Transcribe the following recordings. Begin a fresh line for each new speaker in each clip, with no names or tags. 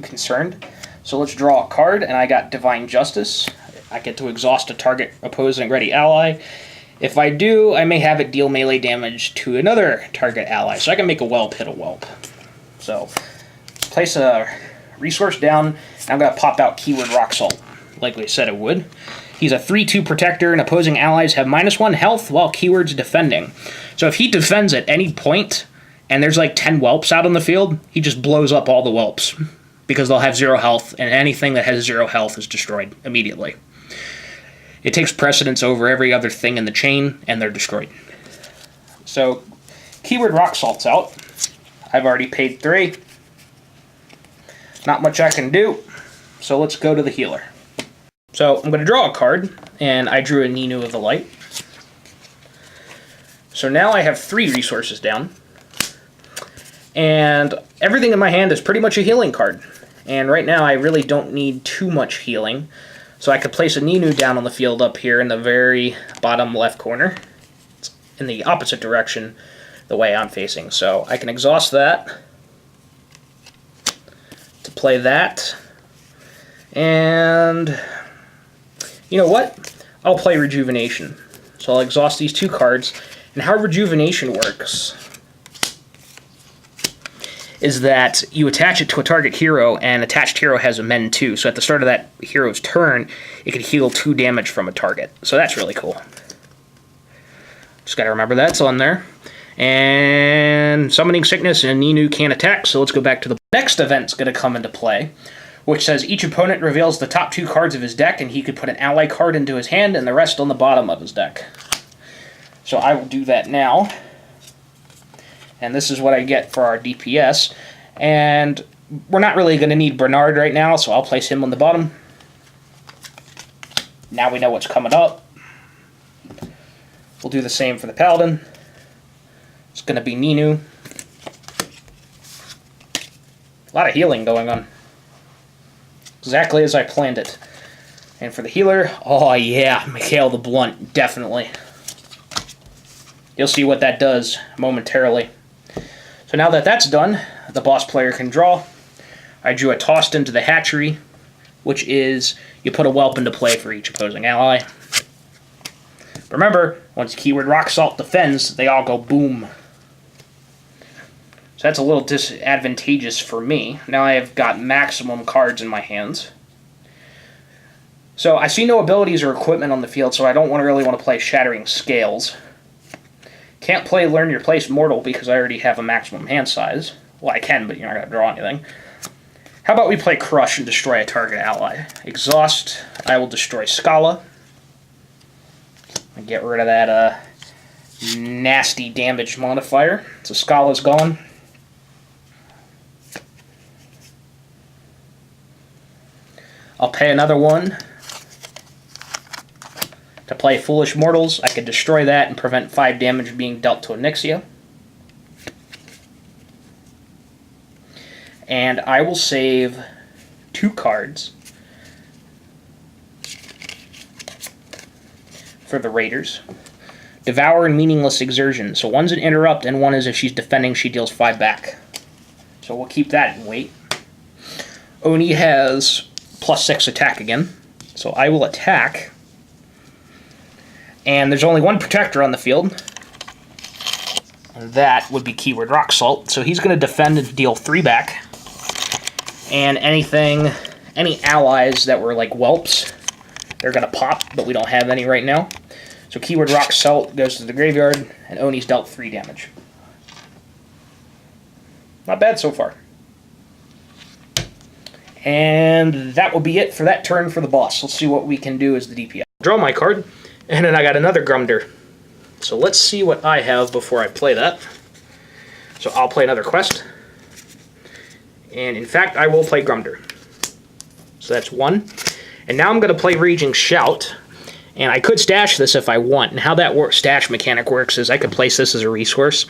concerned. So let's draw a card, and I got Divine Justice. I get to exhaust a target opposing ready ally. If I do, I may have it deal melee damage to another target ally. So I can make a whelp hit a whelp. So place a resource down, and I'm going to pop out keyword Rocksalt, like we said it would. He's a 3/2 protector, and opposing allies have -1 health while keyword's defending. So if he defends at any point, and there's like 10 whelps out on the field, he just blows up all the whelps, because they'll have 0 health, and anything that has 0 health is destroyed immediately. It takes precedence over every other thing in the chain, and they're destroyed. So, keyword Rocksalt's out. I've already paid 3. Not much I can do, so let's go to the healer. So, I'm going to draw a card, and I drew a Ninu of the Light. So now I have 3 resources down, and everything in my hand is pretty much a healing card. And right now I really don't need too much healing, so I could place a Ninu down on the field up here in the very bottom left corner. It's in the opposite direction the way I'm facing. So I can exhaust that to play that. And you know what? I'll play Rejuvenation. So I'll exhaust these 2 cards. And how Rejuvenation works is that you attach it to a target hero, and attached hero has Amend 2. So at the start of that hero's turn, it can heal 2 damage from a target. So that's really cool. Just gotta remember that's on there. And Summoning Sickness and Ninu can't attack, so let's go back to the next event's gonna come into play, which says each opponent reveals the top 2 cards of his deck, and he could put an ally card into his hand and the rest on the bottom of his deck. So I will do that now. And this is what I get for our DPS. And we're not really going to need Bernard right now, so I'll place him on the bottom. Now we know what's coming up. We'll do the same for the Paladin. It's going to be Ninu. A lot of healing going on. Exactly as I planned it. And for the healer, oh yeah, Mikhail the Blunt, definitely. You'll see what that does momentarily. So now that that's done, the boss player can draw. I drew a Tossed into the Hatchery, which is you put a whelp into play for each opposing ally. Remember, once keyword Rocksalt defends, they all go boom. So that's a little disadvantageous for me. Now I have got maximum cards in my hands. So I see no abilities or equipment on the field, so I don't really want to play Shattering Scales. Can't play Learn Your Place Mortal because I already have a maximum hand size. Well, I can, but you're not going to draw anything. How about we play Crush and destroy a target ally? Exhaust, I will destroy Scala. And get rid of that nasty damage modifier. So Scala's gone. I'll pay another 1. To play Foolish Mortals, I could destroy that and prevent 5 damage being dealt to Onyxia. And I will save 2 cards for the Raiders. Devour and Meaningless Exertion. So one's an interrupt, and one is if she's defending, she deals 5 back. So we'll keep that in wait. Oni has +6 attack again. So I will attack. And there's only 1 protector on the field. And that would be keyword Rocksalt. So he's going to defend and deal 3 back. And any allies that were like whelps, they're going to pop, but we don't have any right now. So keyword Rocksalt goes to the graveyard, and Oni's dealt 3 damage. Not bad so far. And that will be it for that turn for the boss. Let's see what we can do as the DPS. Draw my card. And then I got another Grumder. So let's see what I have before I play that. So I'll play another quest. And in fact, I will play Grumder. So that's 1. And now I'm going to play Raging Shout. And I could stash this if I want. And how that stash mechanic works is I could place this as a resource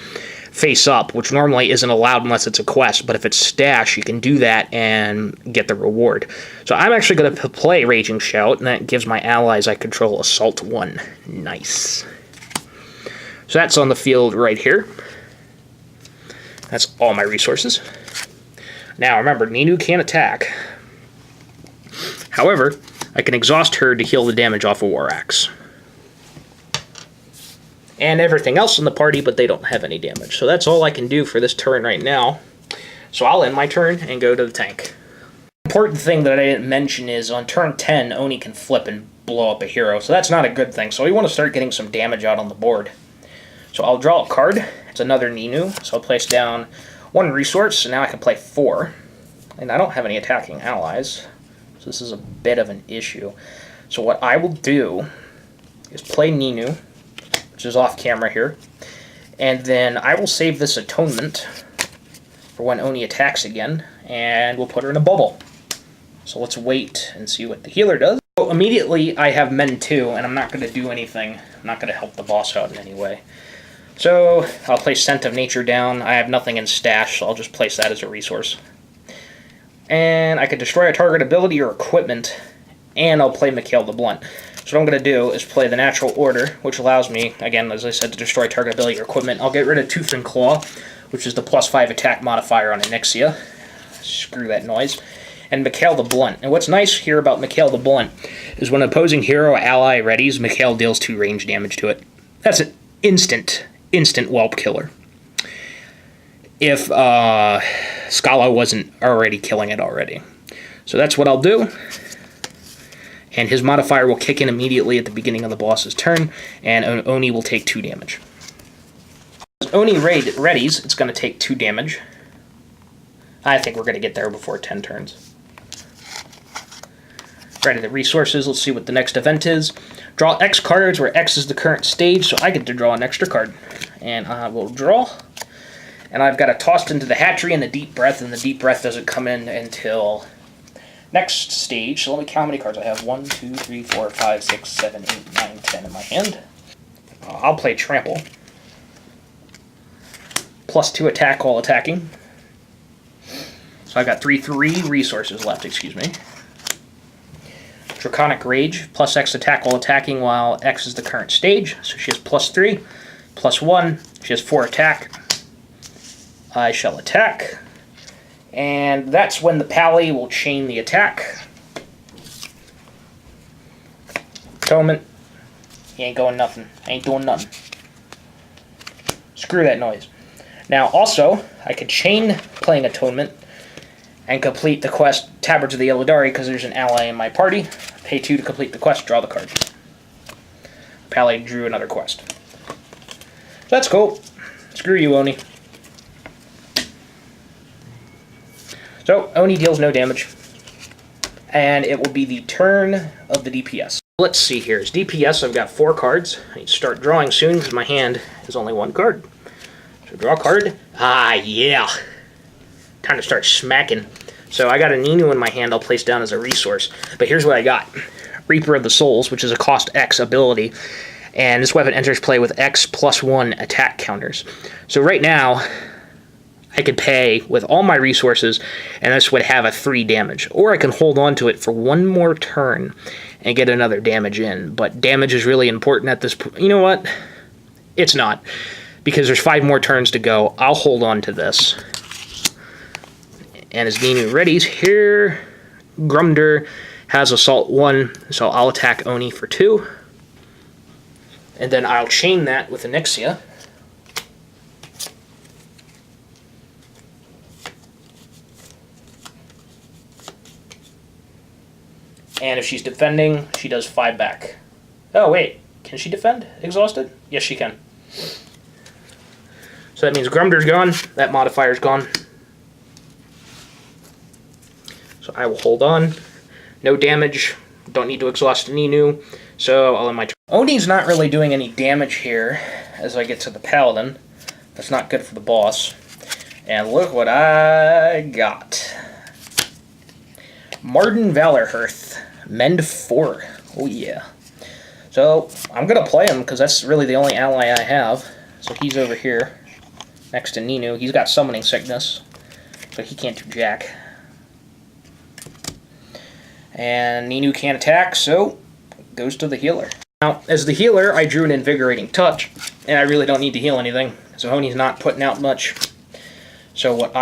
face up, which normally isn't allowed unless it's a quest. But if it's stash, you can do that and get the reward. So I'm actually going to play Raging Shout, and that gives my allies I control Assault 1. Nice. So that's on the field right here. That's all my resources. Now remember, Ninu can't attack. However, I can exhaust her to heal the damage off of War Axe. And everything else in the party, but they don't have any damage. So that's all I can do for this turn right now. So I'll end my turn and go to the tank. Important thing that I didn't mention is on turn 10, Oni can flip and blow up a hero. So that's not a good thing. So we want to start getting some damage out on the board. So I'll draw a card. It's another Ninu. So I'll place down 1 resource. And now I can play 4. And I don't have any attacking allies. So this is a bit of an issue. So what I will do is play Ninu, which is off camera here. And then I will save this atonement for when Oni attacks again. And we'll put her in a bubble. So let's wait and see what the healer does. So immediately I have Men 2, and I'm not going to do anything. I'm not going to help the boss out in any way. So I'll place Scent of Nature down. I have nothing in stash, so I'll just place that as a resource. And I can destroy a target ability or equipment, and I'll play Mikhail the Blunt. So what I'm going to do is play the Natural Order, which allows me, again, as I said, to destroy target ability or equipment. I'll get rid of Tooth and Claw, which is the +5 attack modifier on Onyxia. Screw that noise. And Mikhail the Blunt. And what's nice here about Mikhail the Blunt is when opposing hero ally readies, Mikhail deals 2 range damage to it. That's an instant whelp killer. If Scala wasn't already killing it already. So that's what I'll do. And his modifier will kick in immediately at the beginning of the boss's turn, and Oni will take 2 damage. As Oni readies, it's going to take 2 damage. I think we're going to get there before 10 turns. Ready the resources. Let's see what the next event is. Draw X cards, where X is the current stage, so I get to draw an extra card. And I will draw. And I've got it tossed into the hatchery and the deep breath, and the deep breath doesn't come in until next stage. So let me count how many cards I have. 1, 2, 3, 4, 5, 6, 7, 8, 9, 10 in my hand. I'll play Trample. +2 attack while attacking. So I've got 3 resources left, excuse me. Draconic Rage, +X attack while attacking while X is the current stage. So she has +3, +1, she has 4 attack. I shall attack. And that's when the Pally will chain the attack. Atonement. He ain't going nothing. Ain't doing nothing. Screw that noise. Now also, I could chain playing Atonement and complete the quest Tabards of the Illidari because there's an ally in my party. Pay 2 to complete the quest, draw the card. Pally drew another quest. So that's cool. Screw you, Oni. So, Oni deals no damage. And it will be the turn of the DPS. Let's see here. As DPS, I've got 4 cards. I need to start drawing soon because my hand is only 1 card. So draw a card. Ah, yeah. Time to start smacking. So I got a Ninu in my hand I'll place down as a resource. But here's what I got. Reaper of the Souls, which is a cost X ability. And this weapon enters play with X +1 attack counters. So right now, I could pay with all my resources, and this would have a 3 damage. Or I can hold on to it for 1 more turn and get another damage in. But damage is really important at this point. You know what? It's not. Because there's 5 more turns to go. I'll hold on to this. And as Ninu readies here, Grumder has Assault 1, so I'll attack Oni for 2. And then I'll chain that with Onyxia. And if she's defending, she does 5 back. Oh, wait. Can she defend? Exhausted? Yes, she can. So that means Grumder's gone. That modifier's gone. So I will hold on. No damage. Don't need to exhaust Ninu. So I'll end my turn. Oni's not really doing any damage here as I get to the Paladin. That's not good for the boss. And look what I got. Marden Valorhearth. Mend 4. Oh yeah. So I'm going to play him because that's really the only ally I have. So he's over here next to Ninu. He's got Summoning Sickness. So he can't do jack. And Ninu can't attack, so goes to the healer. Now, as the healer, I drew an Invigorating Touch, and I really don't need to heal anything, so Oni's not putting out much. So what